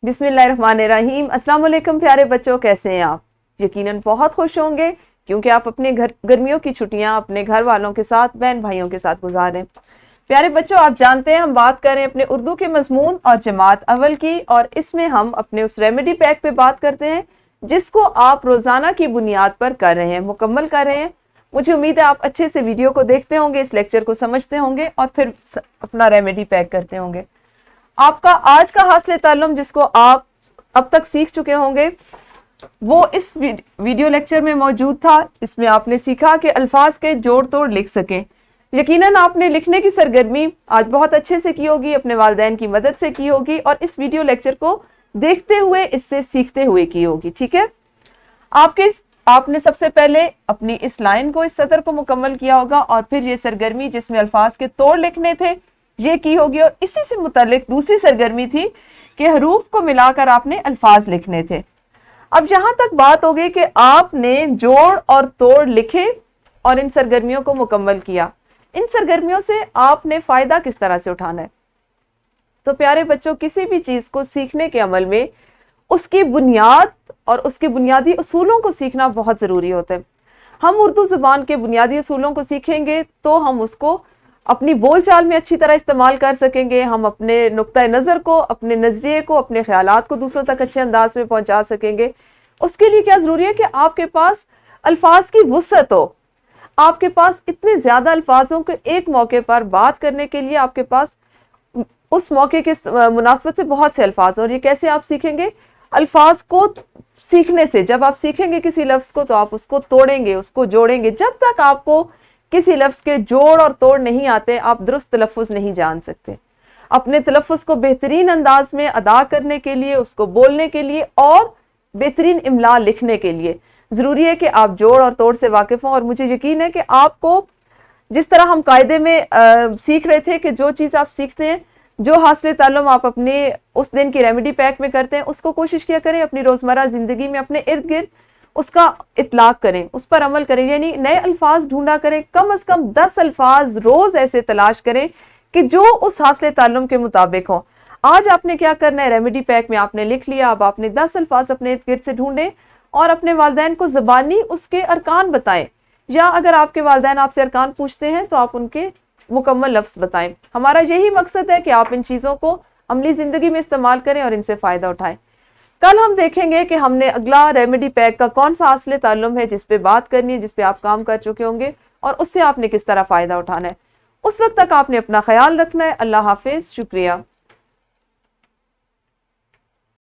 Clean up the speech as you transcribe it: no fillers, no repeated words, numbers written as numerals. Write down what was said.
बिस्मिल्लाहिर्रहमानिर्रहीम। अस्सलाम वालेकुम प्यारे बच्चों, कैसे हैं आप? यकीनन बहुत खुश होंगे क्योंकि आप अपने गर्मियों की छुट्टियां अपने घर वालों के साथ, बहन भाइयों के साथ गुजारें। प्यारे बच्चों, आप जानते हैं हम बात करें अपने उर्दू के मजमून और जमात अव्वल की, और इसमें हम अपने उस रेमेडी पैक पे बात करते हैं जिसको आप रोजाना की बुनियाद पर कर रहे हैं, मुकम्मल कर रहे हैं। मुझे उम्मीद है आप अच्छे से वीडियो को देखते होंगे, इस लेक्चर को समझते होंगे और फिर अपना रेमेडी पैक करते होंगे। आपका आज का हासिल ताल्लुम जिसको आप अब तक सीख चुके होंगे वो इस वीडियो लेक्चर में मौजूद था। इसमें आपने सीखा कि अल्फाज के जोड़ तोड़ लिख सकें। यकीनन आपने लिखने की सरगर्मी आज बहुत अच्छे से की होगी, अपने वालिदैन की मदद से की होगी और इस वीडियो लेक्चर को देखते हुए, इससे सीखते हुए की होगी। ठीक है, आपने सबसे पहले अपनी इस लाइन को, इस सतर को मुकम्मल किया होगा और फिर ये सरगर्मी जिसमें अल्फाज के तोड़ लिखने थे ये की होगी, और इसी से मुताल्लिक दूसरी सरगर्मी थी कि हरूफ को मिलाकर आपने अल्फाज लिखने थे। अब यहां तक बात हो गई कि आपने जोड़ और तोड़ लिखे और इन सरगर्मियों को मुकम्मल किया। इन सरगर्मियों से आपने फायदा किस तरह से उठाना है? तो प्यारे बच्चों, किसी भी चीज को सीखने के अमल में उसकी बुनियाद और उसके बुनियादी उसूलों को सीखना बहुत जरूरी होता है। हम उर्दू जुबान के बुनियादी उसूलों को सीखेंगे तो हम उसको अपनी बोलचाल में अच्छी तरह इस्तेमाल कर सकेंगे। हम अपने नुक्ता नज़र को, अपने नज़रिए को, अपने ख्यालात को दूसरों तक अच्छे अंदाज में पहुंचा सकेंगे। उसके लिए क्या ज़रूरी है कि आपके पास अल्फाज की वुसअत हो। आपके पास इतने ज़्यादा अल्फाजों को एक मौके पर बात करने के लिए आपके पास उस मौके के मुनासबत से बहुत से अल्फाज हो। और ये कैसे आप सीखेंगे? अल्फाज को सीखने से। जब आप सीखेंगे किसी लफ्ज़ को तो आप उसको तोड़ेंगे, उसको जोड़ेंगे। जब तक आपको किसी लफ्ज़ के जोड़ और तोड़ नहीं आते, आप दुरुस्त तलफ़ुज़ नहीं जान सकते। अपने तलफ़ुज़ को बेहतरीन अंदाज में अदा करने के लिए, उसको बोलने के लिए और बेहतरीन इमला लिखने के लिए ज़रूरी है कि आप जोड़ और तोड़ से वाकिफ़ हों। और मुझे यकीन है कि आपको जिस तरह हम कायदे में सीख रहे थे कि जो चीज़ आप सीखते हैं, जो हासिल ताल्लुम आप अपने उस दिन की रेमेडी पैक में करते हैं, उसको कोशिश किया करें अपनी रोज़मर्रा ज़िंदगी में अपने इर्द गिर्द उसका इतलाक करें, उस पर अमल करें। यानी नए अल्फाज ढूंढा करें, कम से कम 10 अल्फाज रोज ऐसे तलाश करें कि जो उस हासिल ताल्लुम के मुताबिक हो। आज आपने क्या करना है, रेमेडी पैक में आपने लिख लिया, अब आपने 10 अल्फाज अपने इर्द गिर्द से ढूंढें और अपने वालिदैन को ज़बानी उसके अरकान बताएं, या अगर आपके वालिदैन आपसे अरकान पूछते हैं तो आप उनके मुकम्मल लफ्ज़ बताएं। हमारा यही मकसद है कि आप इन चीज़ों को अमली ज़िंदगी में इस्तेमाल करें और इनसे फ़ायदा उठाएं। कल हम देखेंगे कि हमने अगला रेमेडी पैक का कौन सा हासिल ताल्लुम है जिस पे बात करनी है, जिस पे आप काम कर चुके होंगे और उससे आपने किस तरह फ़ायदा उठाना है। उस वक्त तक आपने अपना ख्याल रखना है। अल्लाह हाफिज़, शुक्रिया।